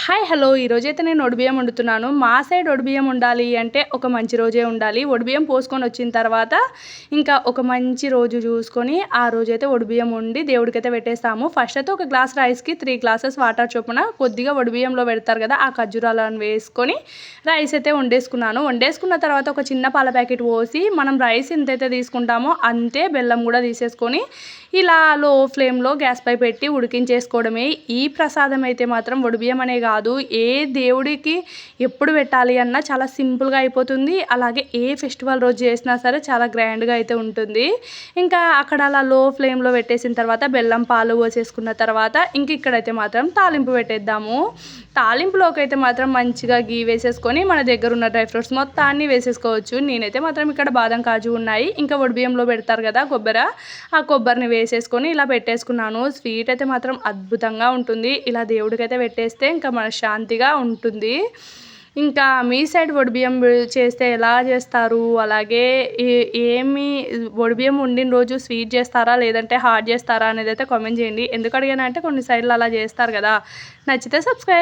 Hi hello ఈరోజైతే నేను ఒడిబియ్యం వండుతున్నాను. మా సైడ్ ఒడిబియ్యం ఉండాలి అంటే ఒక మంచి రోజే ఉండాలి. ఒడిబియ్యం పోసుకొని వచ్చిన తర్వాత ఇంకా ఒక మంచి రోజు చూసుకొని ఆ రోజైతే ఒడిబియ్యం వండి దేవుడికైతే పెట్టేస్తాము. ఫస్ట్ అయితే ఒక గ్లాస్ రైస్కి 3 గ్లాసెస్ వాటర్ చొప్పున కొద్దిగా ఒడిబియ్యంలో పెడతారు కదా, ఆ ఖర్జూరాలను వేసుకొని రైస్ అయితే వండేసుకున్నాను. వండేసుకున్న తర్వాత ఒక చిన్న పాల ప్యాకెట్ పోసి మనం రైస్ ఎంతైతే తీసుకుంటామో అంతే బెల్లం కూడా తీసేసుకొని ఇలా లో ఫ్లేమ్లో గ్యాస్ పై పెట్టి ఉడికించేసుకోవడమే. ఈ ప్రసాదం అయితే మాత్రం ఒడిబియ్యం అనే కాదు, ఏ దేవుడికి ఎప్పుడు పెట్టాలి అన్నా చాలా సింపుల్గా అయిపోతుంది. అలాగే ఏ ఫెస్టివల్ రోజు చేసినా సరే చాలా గ్రాండ్గా అయితే ఉంటుంది. ఇంకా అక్కడ అలా లో ఫ్లేమ్లో పెట్టేసిన తర్వాత బెల్లం పాలు పోసేసుకున్న తర్వాత ఇంక ఇక్కడైతే మాత్రం తాలింపు పెట్టేద్దాము. తాలింపులోకి అయితే మాత్రం మంచిగా గీ వేసేసుకొని మన దగ్గర ఉన్న డ్రై ఫ్రూట్స్ మొత్తాన్ని వేసేసుకోవచ్చు. నేనైతే మాత్రం ఇక్కడ బాదం కాజు ఉన్నాయి, ఇంకా ఒడిబియ్యంలో పెడతారు కదా కొబ్బరి, ఆ కొబ్బరిని వేసేసుకొని ఇలా పెట్టేసుకున్నాను. స్వీట్ అయితే మాత్రం అద్భుతంగా ఉంటుంది. ఇలా దేవుడికైతే పెట్టేస్తే ఇంకా మనశ్శాంతిగా ఉంటుంది. ఇంకా మీ సైడ్ ఒడిబియ్యం చేస్తే ఎలా చేస్తారు, అలాగే ఏమి ఒడిబియ్యం వండిన రోజు స్వీట్ చేస్తారా లేదంటే హాట్ చేస్తారా అనేది అయితే కామెంట్ చేయండి. ఎందుకు అడిగానంటే కొన్ని సైడ్లు అలా చేస్తారు కదా. నచ్చితే సబ్స్క్రైబ్.